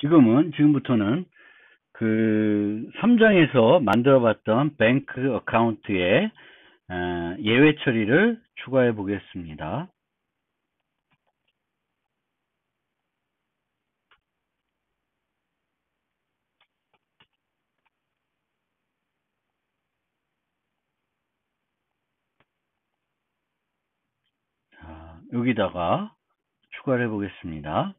지금부터는 그 3장에서 만들어 봤던 뱅크 어카운트에 예외 처리를 추가해 보겠습니다. 자, 여기다가 추가를 해 보겠습니다.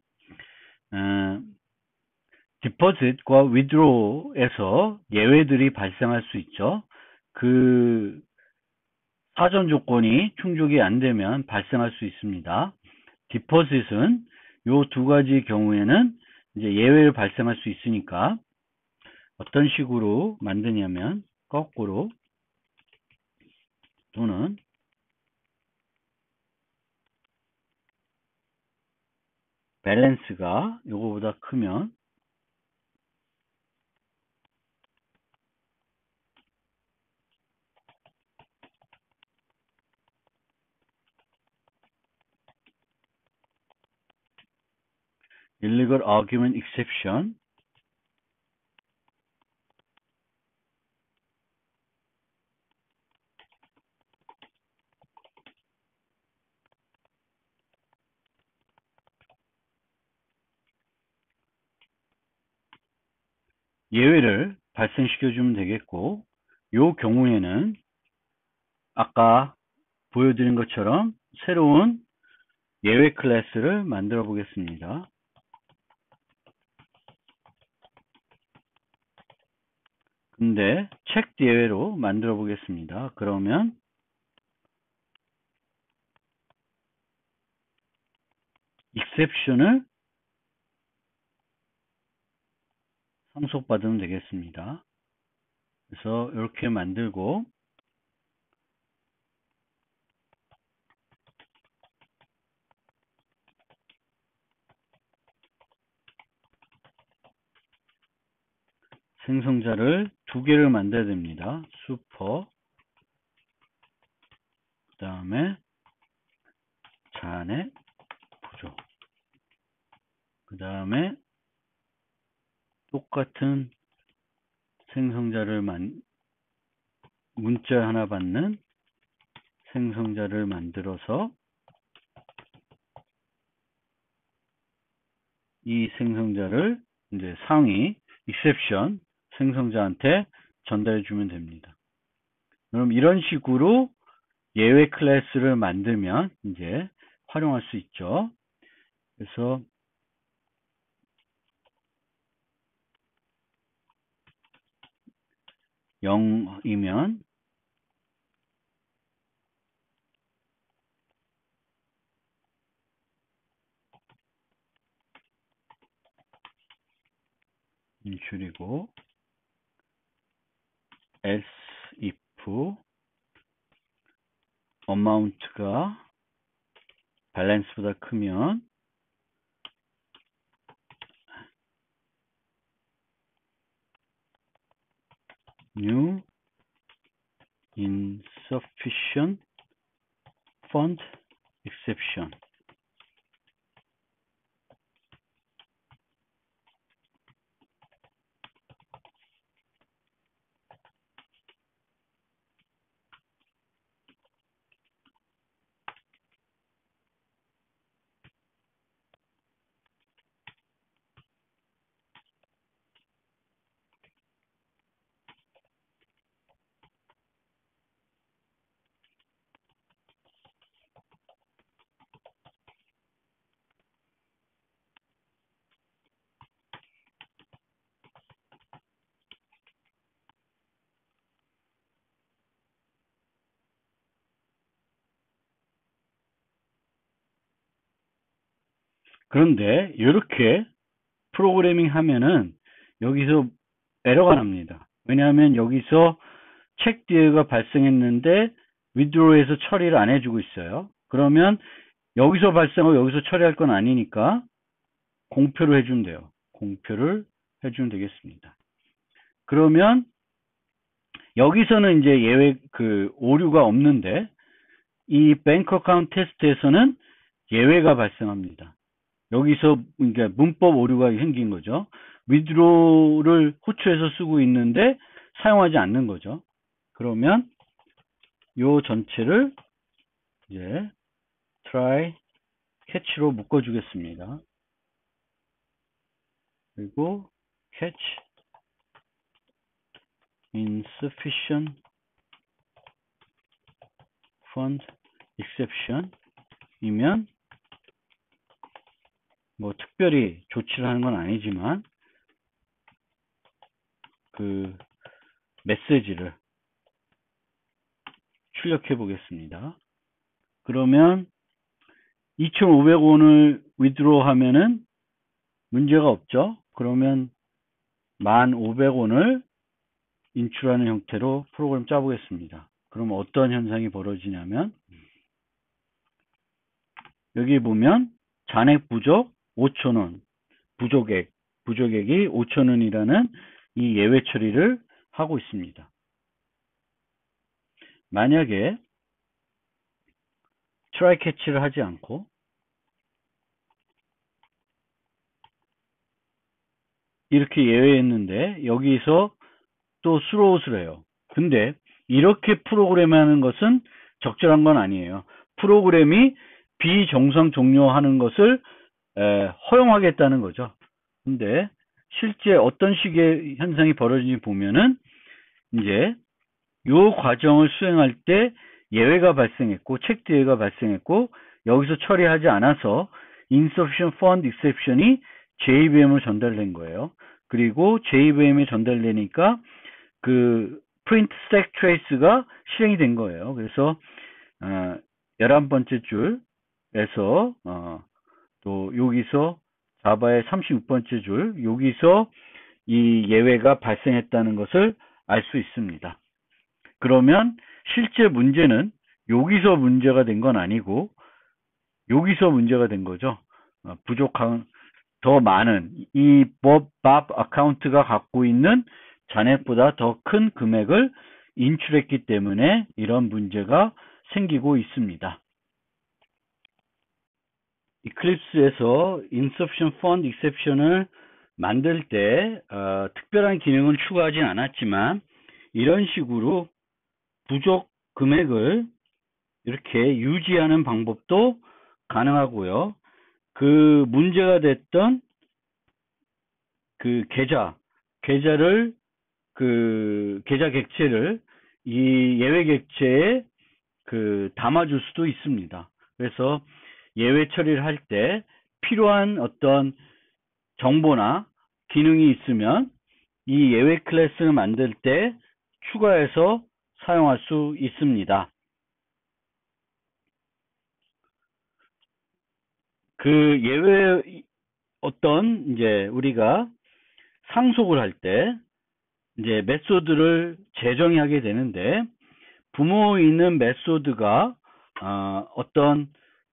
디포짓과 withdraw에서 예외들이 발생할 수 있죠. 그 사전 조건이 충족이 안 되면 발생할 수 있습니다. 디포짓은 요 두 가지 경우에는 이제 예외를 발생할 수 있으니까 어떤 식으로 만드냐면 거꾸로 또는 밸런스가 요거보다 크면 illegal argument exception 예외를 발생시켜 주면 되겠고, 요 경우에는 아까 보여드린 것처럼 새로운 예외 클래스를 만들어 보겠습니다. 근데 체크 예외로 만들어 보겠습니다. 그러면 exception을 상속받으면 되겠습니다. 그래서 이렇게 만들고 생성자를 두 개를 만들어야 됩니다. 슈퍼, 그 다음에 잔액 부조, 그 다음에 똑같은 생성자를 문자 하나 받는 생성자를 만들어서 이 생성자를 이제 상위 exception 생성자한테 전달해 주면 됩니다. 그럼 이런 식으로 예외 클래스를 만들면 이제 활용할 수 있죠. 그래서 (0)이면 인출이고, else if amount가 밸런스보다 크면 new insufficient fund exception. 그런데 이렇게 프로그래밍 하면은 여기서 에러가 납니다. 왜냐하면 여기서 체크 디레이가 발생했는데 withdraw에서 처리를 안 해주고 있어요. 그러면 여기서 발생하고 여기서 처리할 건 아니니까 공표를 해준대요. 공표를 해주면 되겠습니다. 그러면 여기서는 이제 예외 오류가 없는데 이 뱅크 어카운트 테스트에서는 예외가 발생합니다. 여기서 그러니까 문법 오류가 생긴 거죠. withdraw를 호출해서 쓰고 있는데 사용하지 않는 거죠. 그러면 요 전체를 이제 try catch로 묶어주겠습니다. 그리고 catch insufficient fund exception 이면 뭐 특별히 조치를 하는 건 아니지만 그 메시지를 출력해 보겠습니다. 그러면 2,500원을 withdraw 하면은 문제가 없죠. 그러면 1,500원을 인출하는 형태로 프로그램 짜보겠습니다. 그럼 어떤 현상이 벌어지냐면 여기 보면 잔액 부족 5,000원, 부족액이 5,000원이라는 이 예외 처리를 하고 있습니다. 만약에 try catch를 하지 않고 이렇게 예외했는데 여기서 또 throughout을 해요. 근데 이렇게 프로그램 하는 것은 적절한 건 아니에요. 프로그램이 비정상 종료하는 것을 허용하겠다는 거죠. 근데 실제 어떤 식의 현상이 벌어지는지 보면은 이제 요 과정을 수행할 때 예외가 발생했고 체크 예외가 발생했고 여기서 처리하지 않아서 insufficient fund exception이 JVM으로 전달된 거예요. 그리고 JVM에 전달되니까 그 print stack trace가 실행이 된 거예요. 그래서 11번째 줄에서 또 여기서 자바의 36번째 줄 여기서 이 예외가 발생했다는 것을 알 수 있습니다. 그러면 실제 문제는 여기서 문제가 된 건 아니고 여기서 문제가 된 거죠. 부족한 더 많은 이 밥 아카운트가 갖고 있는 잔액보다 더 큰 금액을 인출했기 때문에 이런 문제가 생기고 있습니다. 이클립스에서 insufficient fund exception을 만들 때 특별한 기능은 추가하진 않았지만 이런 식으로 부족 금액을 이렇게 유지하는 방법도 가능하고요. 그 문제가 됐던 그 계좌를 그 계좌 객체를 이 예외 객체에 그 담아줄 수도 있습니다. 그래서 예외 처리를 할 때 필요한 어떤 정보나 기능이 있으면 이 예외 클래스를 만들 때 추가해서 사용할 수 있습니다. 그 예외 어떤 이제 우리가 상속을 할 때 이제 메소드를 재정의하게 되는데 부모에 있는 메소드가 어떤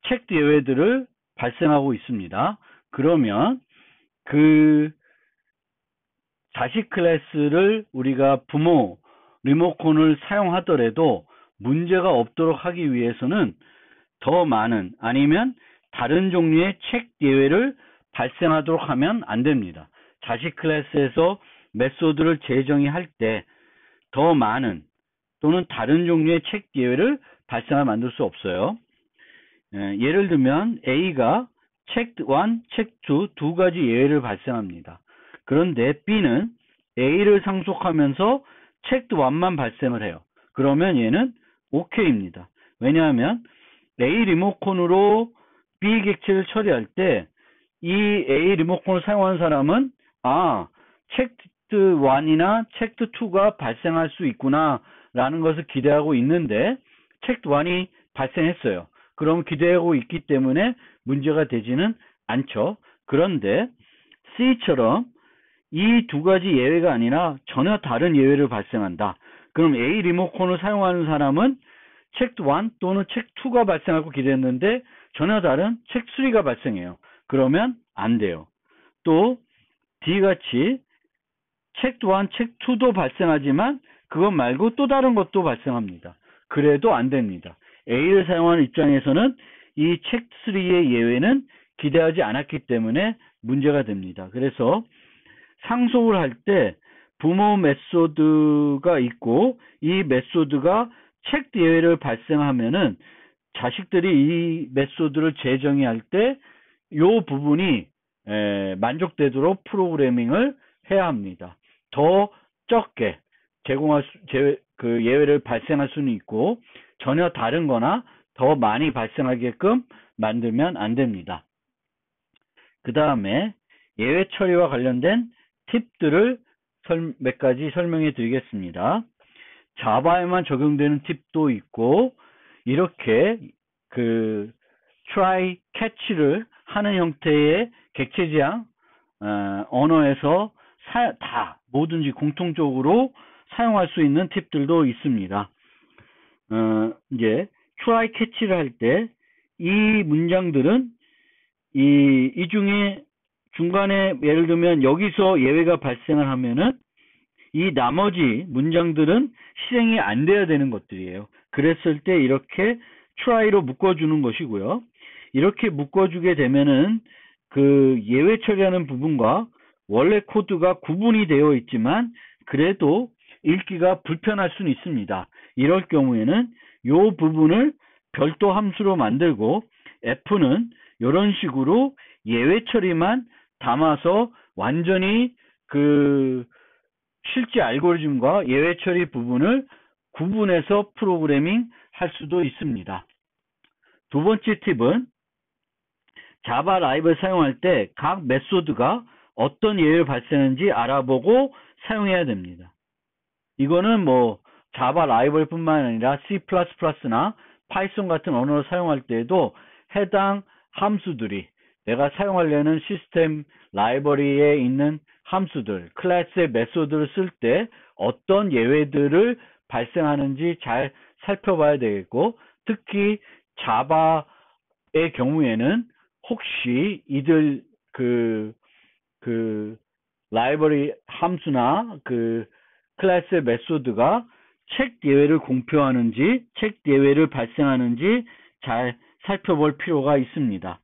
체크 예외들을 발생하고 있습니다. 그러면 그 자식 클래스를 우리가 부모 리모컨을 사용하더라도 문제가 없도록 하기 위해서는 더 많은 아니면 다른 종류의 체크 예외를 발생하도록 하면 안 됩니다. 자식 클래스에서 메소드를 재정의할 때 더 많은 또는 다른 종류의 체크 예외를 발생하게 만들 수 없어요. 예를 들면 A가 체크 1, 체크 2 두 가지 예외를 발생합니다. 그런데 B는 A를 상속하면서 체크 1만 발생을 해요. 그러면 얘는 OK입니다. 왜냐하면 A 리모컨으로 B 객체를 처리할 때 이 A 리모컨을 사용하는 사람은 체크 1이나 체크 2가 발생할 수 있구나 라는 것을 기대하고 있는데 체크 1이 발생했어요. 그럼 기대하고 있기 때문에 문제가 되지는 않죠. 그런데 C처럼 이 두 가지 예외가 아니라 전혀 다른 예외를 발생한다. 그럼 A 리모컨을 사용하는 사람은 체크 1 또는 체크 2가 발생하고 기대했는데 전혀 다른 체크 3가 발생해요. 그러면 안 돼요. 또 D같이 체크 1, 체크 2도 발생하지만 그것 말고 또 다른 것도 발생합니다. 그래도 안 됩니다. A를 사용하는 입장에서는 이 체크 3의 예외는 기대하지 않았기 때문에 문제가 됩니다. 그래서 상속을 할 때 부모 메소드가 있고 이 메소드가 책 예외를 발생하면은 자식들이 이 메소드를 재정의할 때 요 부분이 만족되도록 프로그래밍을 해야 합니다. 더 적게 그 예외를 발생할 수는 있고 전혀 다른 거나 더 많이 발생하게끔 만들면 안 됩니다. 그 다음에 예외 처리와 관련된 팁들을 몇 가지 설명해 드리겠습니다. 자바에만 적용되는 팁도 있고 이렇게 그 try catch를 하는 형태의 객체 지향 언어에서 다 뭐든지 공통적으로 사용할 수 있는 팁들도 있습니다. 이제 try catch를 할 때 이 문장들은 이 중에 중간에 예를 들면 여기서 예외가 발생을 하면은 이 나머지 문장들은 실행이 안 돼야 되는 것들이에요. 그랬을 때 이렇게 try로 묶어주는 것이고요. 이렇게 묶어주게 되면은 그 예외 처리하는 부분과 원래 코드가 구분이 되어 있지만 그래도 읽기가 불편할 수는 있습니다. 이럴 경우에는 이 부분을 별도 함수로 만들고 F는 이런 식으로 예외 처리만 담아서 완전히 그 실제 알고리즘과 예외 처리 부분을 구분해서 프로그래밍 할 수도 있습니다. 두 번째 팁은 자바 라이브를 사용할 때 각 메소드가 어떤 예외를 발생하는지 알아보고 사용해야 됩니다. 이거는 뭐 자바 라이브럴 뿐만 아니라 C++나 파이썬 같은 언어를 사용할 때에도 해당 함수들이 내가 사용하려는 시스템 라이브러리에 있는 함수들, 클래스의 메소드를 쓸 때 어떤 예외들을 발생하는지 잘 살펴봐야 되겠고 특히 자바의 경우에는 혹시 이들 그 라이브러리 함수나 그 클래스의 메소드가 책 예외를 공표하는지 책 예외를 발생하는지 잘 살펴볼 필요가 있습니다.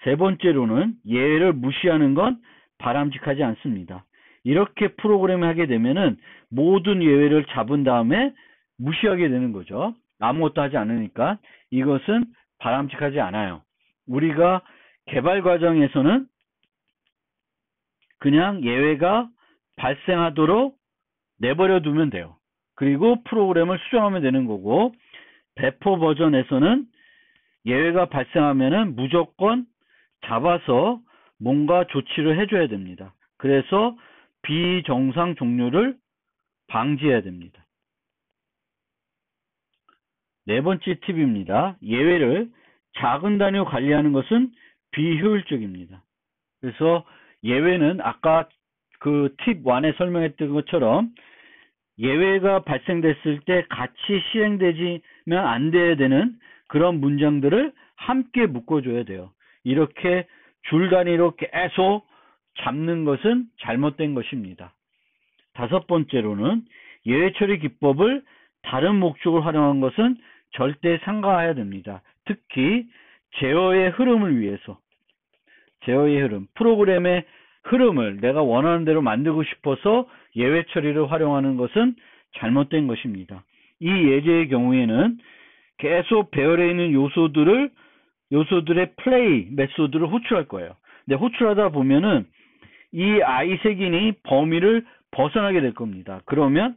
세 번째로는 예외를 무시하는 건 바람직하지 않습니다. 이렇게 프로그램을 하게 되면은 모든 예외를 잡은 다음에 무시하게 되는 거죠. 아무것도 하지 않으니까 이것은 바람직하지 않아요. 우리가 개발 과정에서는 그냥 예외가 발생하도록 내버려 두면 돼요. 그리고 프로그램을 수정하면 되는 거고 배포 버전에서는 예외가 발생하면은 무조건 잡아서 뭔가 조치를 해줘야 됩니다. 그래서 비정상 종료를 방지해야 됩니다. 네 번째 팁입니다. 예외를 작은 단위로 관리하는 것은 비효율적입니다. 그래서 예외는 아까 그 팁 1에 설명했던 것처럼 예외가 발생됐을 때 같이 실행되지면 안 돼야 되는 그런 문장들을 함께 묶어줘야 돼요. 이렇게 줄 단위로 계속 잡는 것은 잘못된 것입니다. 다섯 번째로는 예외 처리 기법을 다른 목적으로 활용한 것은 절대 삼가해야 됩니다. 특히 제어의 흐름을 위해서 제어의 흐름, 프로그램의 흐름을 내가 원하는 대로 만들고 싶어서 예외 처리를 활용하는 것은 잘못된 것입니다. 이 예제의 경우에는 계속 배열에 있는 요소들의 플레이 메소드를 호출할 거예요. 근데 호출하다 보면은 이 i 색인이 범위를 벗어나게 될 겁니다. 그러면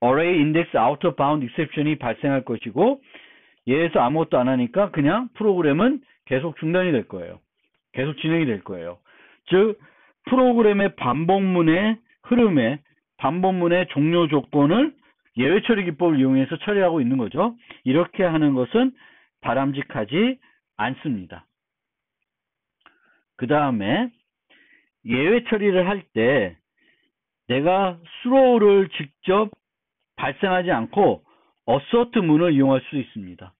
array index out of bound exception이 발생할 것이고 얘에서 아무것도 안 하니까 그냥 프로그램은 계속 중단이 될 거예요. 계속 진행이 될 거예요. 즉 프로그램의 반복문의 흐름에 반복문의 종료 조건을 예외 처리 기법을 이용해서 처리하고 있는 거죠. 이렇게 하는 것은 바람직하지 않습니다. 그 다음에 예외 처리를 할 때 내가 throw를 직접 발생하지 않고 assert 문을 이용할 수 있습니다.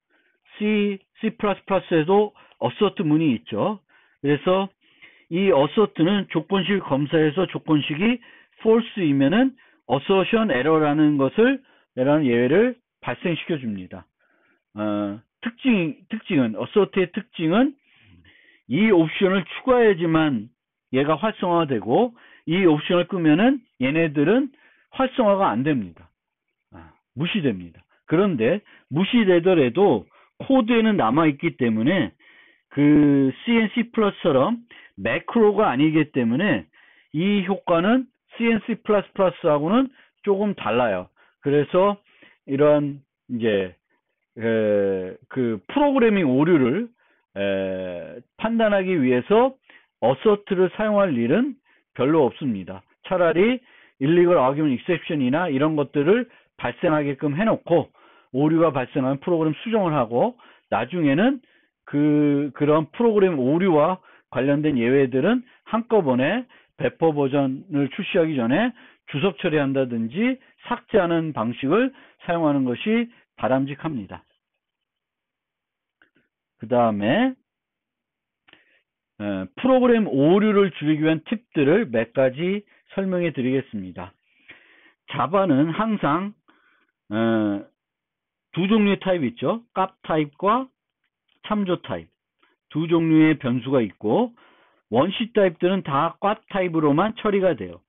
C++에도 assert 문이 있죠. 그래서 이 assert는 조건식 검사에서 조건식이 false이면은 assertion error라는 예외를 발생시켜 줍니다. assert의 특징은 이 옵션을 추가해야지만 얘가 활성화되고 이 옵션을 끄면은 얘네들은 활성화가 안 됩니다. 무시됩니다. 그런데 무시되더라도 코드에는 남아있기 때문에 그 CNC++처럼 매크로가 아니기 때문에 이 효과는 CNC++하고는 조금 달라요. 그래서 이런 이제 그 프로그래밍 오류를 판단하기 위해서 어서트를 사용할 일은 별로 없습니다. 차라리 illegal argument exception이나 이런 것들을 발생하게끔 해놓고 오류가 발생하면 프로그램 수정을 하고 나중에는 그런 프로그램 오류와 관련된 예외들은 한꺼번에 배포 버전을 출시하기 전에 주석 처리한다든지 삭제하는 방식을 사용하는 것이 바람직합니다. 그 다음에 프로그램 오류를 줄이기 위한 팁들을 몇 가지 설명해 드리겠습니다. 자바는 항상 두 종류의 타입이 있죠. 값 타입과 참조 타입. 두 종류의 변수가 있고 원시 타입들은 다 값 타입으로만 처리가 돼요.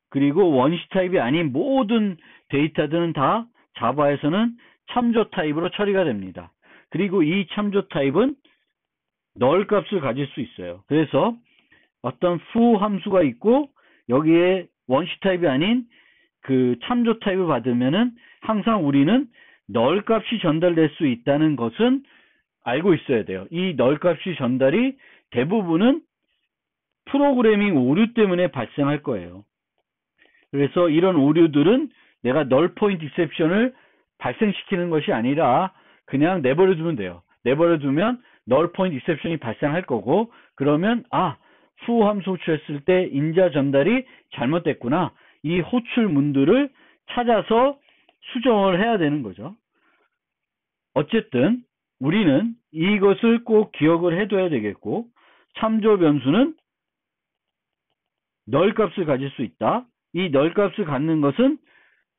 그리고 원시 타입이 아닌 모든 데이터들은 다 자바에서는 참조 타입으로 처리가 됩니다. 그리고 이 참조 타입은 널 값을 가질 수 있어요. 그래서 어떤 fu 함수가 있고 여기에 원시 타입이 아닌 그 참조 타입을 받으면은 항상 우리는 널 값이 전달될 수 있다는 것은 알고 있어야 돼요. 이 널 값이 전달이 대부분은 프로그래밍 오류 때문에 발생할 거예요. 그래서 이런 오류들은 내가 널 포인트 익셉션을 발생시키는 것이 아니라 그냥 내버려 두면 돼요. 내버려 두면 널 포인트 익셉션이 발생할 거고 그러면 fu 함수 호출했을 때 인자 전달이 잘못됐구나. 이 호출문들을 찾아서 수정을 해야 되는 거죠. 어쨌든 우리는 이것을 꼭 기억을 해둬야 되겠고 참조 변수는 널 값을 가질 수 있다. 이 널 값을 갖는 것은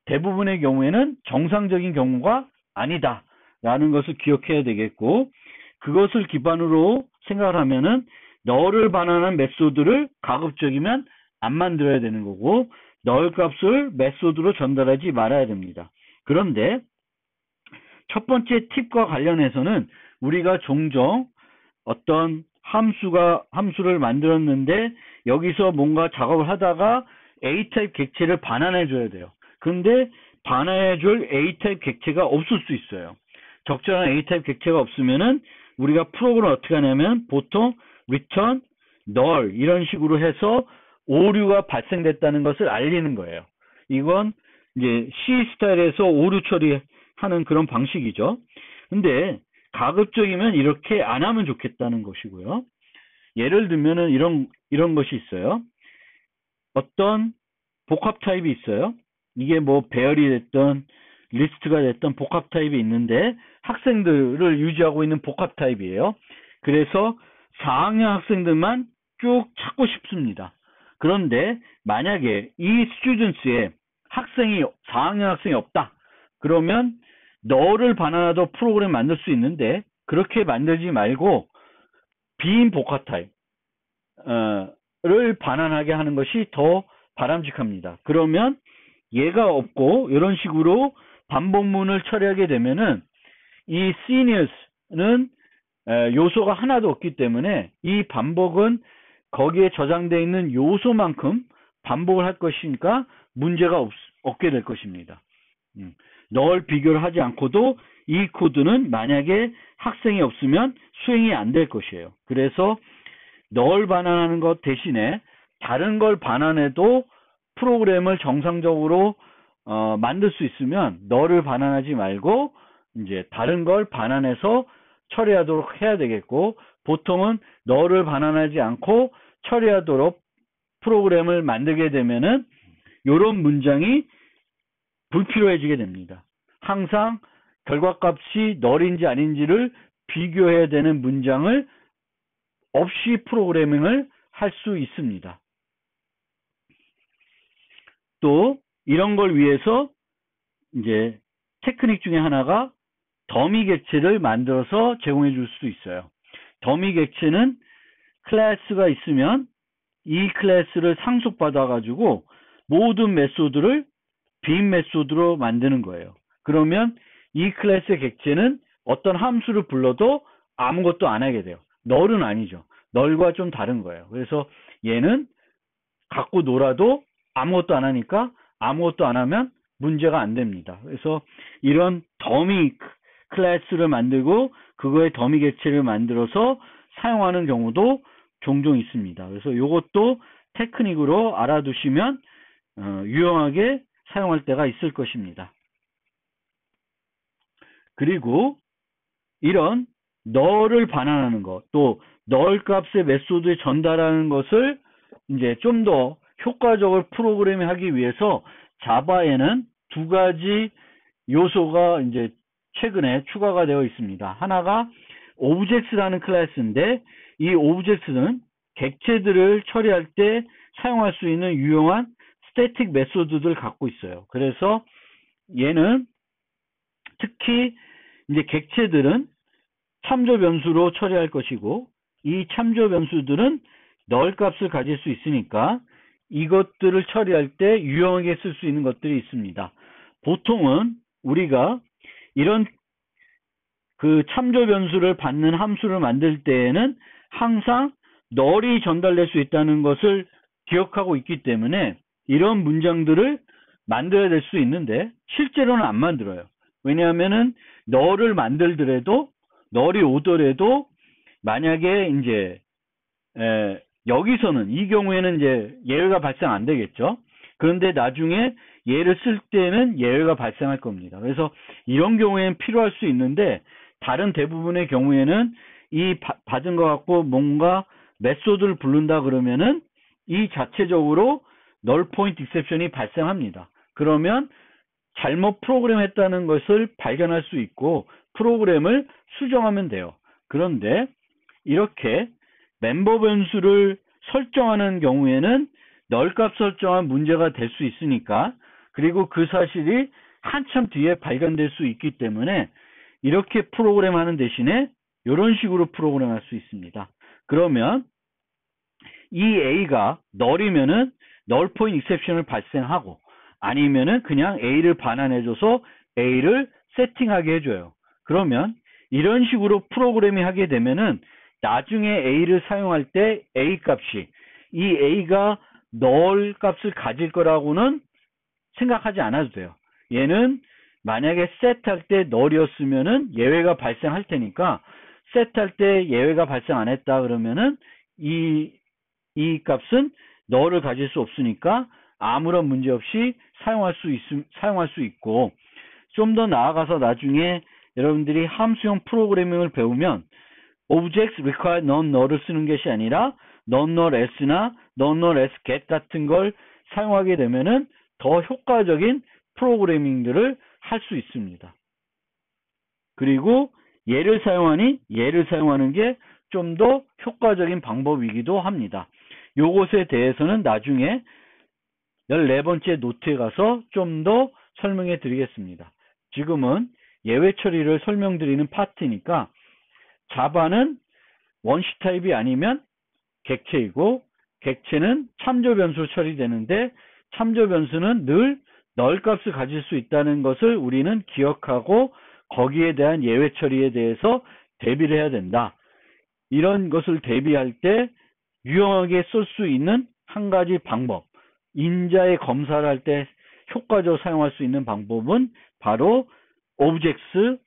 대부분의 경우에는 정상적인 경우가 아니다 라는 것을 기억해야 되겠고 그것을 기반으로 생각을 하면은 널을 반환한 메소드를 가급적이면 안 만들어야 되는 거고 널 값을 메소드로 전달하지 말아야 됩니다. 그런데 첫 번째 팁과 관련해서는 우리가 종종 어떤 함수를 만들었는데 여기서 뭔가 작업을 하다가 A타입 객체를 반환해 줘야 돼요. 그런데 반환해 줄 A타입 객체가 없을 수 있어요. 적절한 A타입 객체가 없으면은 우리가 프로그램을 어떻게 하냐면 보통 return, null 이런 식으로 해서 오류가 발생됐다는 것을 알리는 거예요. 이건 이제 C 스타일에서 오류 처리하는 그런 방식이죠. 근데 가급적이면 이렇게 안 하면 좋겠다는 것이고요. 예를 들면은 이런 것이 있어요. 어떤 복합 타입이 있어요. 이게 뭐 배열이 됐던 리스트가 됐던 복합 타입이 있는데 학생들을 유지하고 있는 복합 타입이에요. 그래서 4학년 학생들만 쭉 찾고 싶습니다. 그런데 만약에 이 스튜던트에 4학년 학생이 없다. 그러면 너를 반환하도 프로그램 만들 수 있는데 그렇게 만들지 말고 빈 복합 타입을 반환하게 하는 것이 더 바람직합니다. 그러면 얘가 없고 이런 식으로 반복문을 처리하게 되면은 이 seniors는 요소가 하나도 없기 때문에 이 반복은 거기에 저장되어 있는 요소만큼 반복을 할 것이니까 문제가 없게 될 것입니다. 널 비교를 하지 않고도 이 코드는 만약에 학생이 없으면 수행이 안 될 것이에요. 그래서 널 반환하는 것 대신에 다른 걸 반환해도 프로그램을 정상적으로 만들 수 있으면 널을 반환하지 말고 이제 다른 걸 반환해서 처리하도록 해야 되겠고 보통은 널을 반환하지 않고 처리하도록 프로그램을 만들게 되면은 이런 문장이 불필요해지게 됩니다. 항상 결과값이 널인지 아닌지를 비교해야 되는 문장을 없이 프로그래밍을 할 수 있습니다. 또 이런 걸 위해서 이제 테크닉 중에 하나가 더미 객체를 만들어서 제공해 줄 수 있어요. 더미 객체는 클래스가 있으면 이 클래스를 상속받아 가지고 모든 메소드를 빈 메소드로 만드는 거예요. 그러면 이 클래스의 객체는 어떤 함수를 불러도 아무것도 안 하게 돼요. 널은 아니죠. 널과 좀 다른 거예요. 그래서 얘는 갖고 놀아도 아무것도 안 하니까 아무것도 안 하면 문제가 안 됩니다. 그래서 이런 더미 클래스를 만들고 그거의 더미 객체를 만들어서 사용하는 경우도 종종 있습니다. 그래서 이것도 테크닉으로 알아두시면 유용하게 사용할 때가 있을 것입니다. 그리고 이런 널을 반환하는 것, 또 널 값의 메소드에 전달하는 것을 이제 좀 더 효과적으로 프로그래밍하기 위해서 자바에는 두 가지 요소가 이제 최근에 추가가 되어 있습니다. 하나가 objects라는 클래스인데 이 objects는 객체들을 처리할 때 사용할 수 있는 유용한 스태틱 메소드들을 갖고 있어요. 그래서 얘는 특히 이제 객체들은 참조 변수로 처리할 것이고 이 참조 변수들은 널 값을 가질 수 있으니까 이것들을 처리할 때 유용하게 쓸 수 있는 것들이 있습니다. 보통은 우리가 이런 그 참조 변수를 받는 함수를 만들 때에는 항상 널이 전달될 수 있다는 것을 기억하고 있기 때문에 이런 문장들을 만들어야 될 수 있는데 실제로는 안 만들어요. 왜냐하면은 널을 만들더라도 널이 오더라도 만약에 이제 여기서는 이 경우에는 이제 예외가 발생 안 되겠죠. 그런데 나중에 얘를 쓸 때는 예외가 발생할 겁니다. 그래서 이런 경우에는 필요할 수 있는데 다른 대부분의 경우에는 이 받은 것 갖고 뭔가 메소드를 부른다 그러면은 이 자체적으로 null point exception이 발생합니다. 그러면 잘못 프로그램했다는 것을 발견할 수 있고 프로그램을 수정하면 돼요. 그런데 이렇게 멤버 변수를 설정하는 경우에는 null 값 설정한 문제가 될 수 있으니까 그리고 그 사실이 한참 뒤에 발견될 수 있기 때문에 이렇게 프로그램하는 대신에 이런 식으로 프로그램할 수 있습니다. 그러면 이 A가 null이면은 null point exception을 발생하고 아니면은 그냥 A를 반환해줘서 A를 세팅하게 해줘요. 그러면 이런 식으로 프로그래밍 하게 되면은 나중에 A를 사용할 때 A 값이 이 A가 null 값을 가질 거라고는 생각하지 않아도 돼요. 얘는 만약에 set할 때 null이었으면은 예외가 발생할 테니까 set할 때 예외가 발생 안 했다 그러면은 이 값은 null을 가질 수 없으니까 아무런 문제 없이 사용할 수 있고 좀 더 나아가서 나중에 여러분들이 함수형 프로그래밍을 배우면 objects require non-null을 쓰는 것이 아니라 non-null s나 non-null s get 같은 걸 사용하게 되면은 더 효과적인 프로그래밍들을 할 수 있습니다. 그리고 얘를 사용하는 게 좀 더 효과적인 방법이기도 합니다. 요것에 대해서는 나중에 14번째 노트에 가서 좀 더 설명해 드리겠습니다. 지금은 예외 처리를 설명드리는 파트니까 자바는 원시 타입이 아니면 객체이고 객체는 참조 변수로 처리되는데 참조 변수는 늘 null 값을 가질 수 있다는 것을 우리는 기억하고 거기에 대한 예외 처리에 대해서 대비를 해야 된다. 이런 것을 대비할 때 유용하게 쓸 수 있는 한 가지 방법, 인자의 검사를 할 때 효과적으로 사용할 수 있는 방법은 바로 objects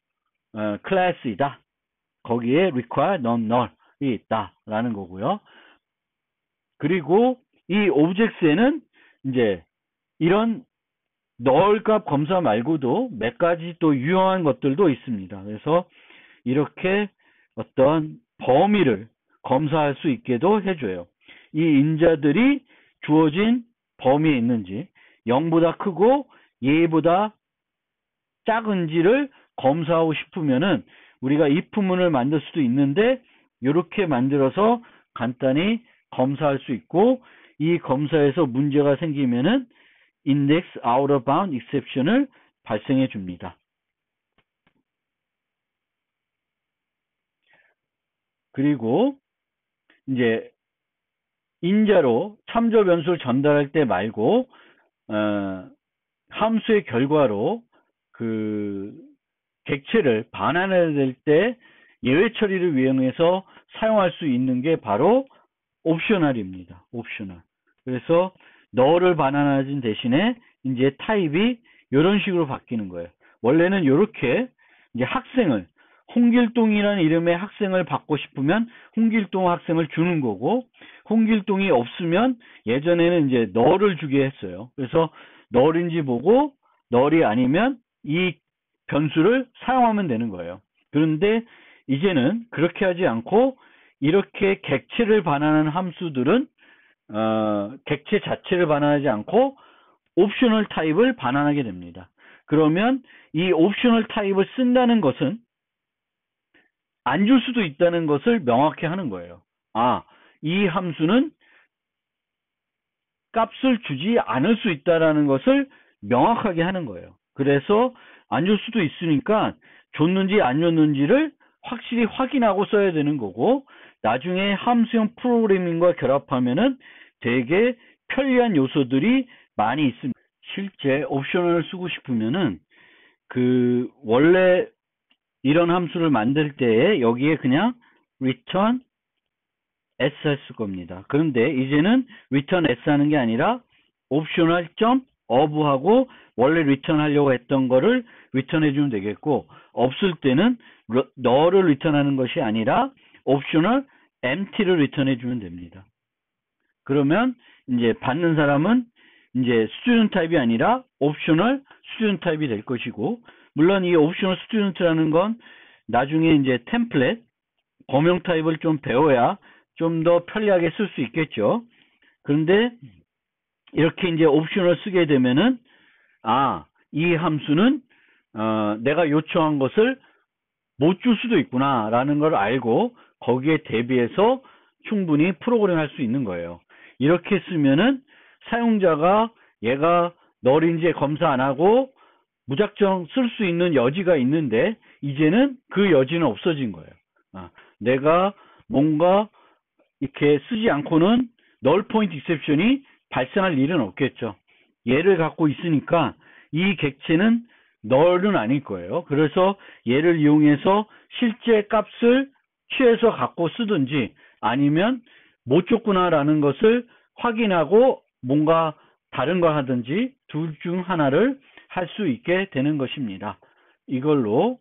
클래스이다. 거기에 require non-null이 있다라는 거고요. 그리고 이 objects에는 이제 이런 null 값 검사 말고도 몇 가지 또 유용한 것들도 있습니다. 그래서 이렇게 어떤 범위를 검사할 수 있게도 해줘요. 이 인자들이 주어진 범위에 있는지 0보다 크고 얘보다 작은지를 검사하고 싶으면은 우리가 if문을 만들 수도 있는데 이렇게 만들어서 간단히 검사할 수 있고 이 검사에서 문제가 생기면은 index out of bound exception을 발생해 줍니다. 그리고 이제 인자로 참조 변수를 전달할 때 말고 함수의 결과로 그 객체를 반환해야 될 때 예외 처리를 이용해서 사용할 수 있는 게 바로 옵셔널입니다. 옵셔널. 그래서 너를 반환하진 대신에 이제 타입이 이런 식으로 바뀌는 거예요. 원래는 이렇게 이제 학생을 홍길동이라는 이름의 학생을 받고 싶으면 홍길동 학생을 주는 거고, 홍길동이 없으면 예전에는 이제 너를 주게 했어요. 그래서 널인지 보고 널이 아니면 이 변수를 사용하면 되는 거예요. 그런데 이제는 그렇게 하지 않고 이렇게 객체를 반환하는 함수들은 객체 자체를 반환하지 않고 옵셔널 타입을 반환하게 됩니다. 그러면 이 옵셔널 타입을 쓴다는 것은 안 줄 수도 있다는 것을 명확히 하는 거예요. 이 함수는 값을 주지 않을 수 있다는 것을 명확하게 하는 거예요. 그래서 안 줄 수도 있으니까 줬는지 안 줬는지를 확실히 확인하고 써야 되는 거고, 나중에 함수형 프로그래밍과 결합하면은 되게 편리한 요소들이 많이 있습니다. 실제 옵셔널을 쓰고 싶으면은 원래 이런 함수를 만들 때에 여기에 그냥 return s 했을 겁니다. 그런데 이제는 return s 하는 게 아니라 optional of 하고 원래 return 하려고 했던 거를 return 해주면 되겠고, 없을 때는 너를 return 하는 것이 아니라 optional empty를 return 해주면 됩니다. 그러면 이제 받는 사람은 이제 student 타입이 아니라 optional student 타입이 될 것이고, 물론 이 optional student라는 건 나중에 이제 템플릿 범용 타입을 좀 배워야 좀 더 편리하게 쓸 수 있겠죠. 그런데 이렇게 이제 옵션을 쓰게 되면은 이 함수는 내가 요청한 것을 못 줄 수도 있구나라는 걸 알고 거기에 대비해서 충분히 프로그램 할 수 있는 거예요. 이렇게 쓰면은 사용자가 얘가 널인지 검사 안 하고 무작정 쓸 수 있는 여지가 있는데, 이제는 그 여지는 없어진 거예요. 내가 뭔가 이렇게 쓰지 않고는 널 포인트 익셉션이 발생할 일은 없겠죠. 얘를 갖고 있으니까 이 객체는 널은 아닐 거예요. 그래서 얘를 이용해서 실제 값을 취해서 갖고 쓰든지 아니면 못 줬구나라는 것을 확인하고 뭔가 다른 거 하든지 둘 중 하나를 할 수 있게 되는 것입니다. 이걸로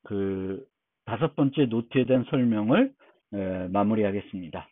5번째 노트에 대한 설명을 마무리하겠습니다.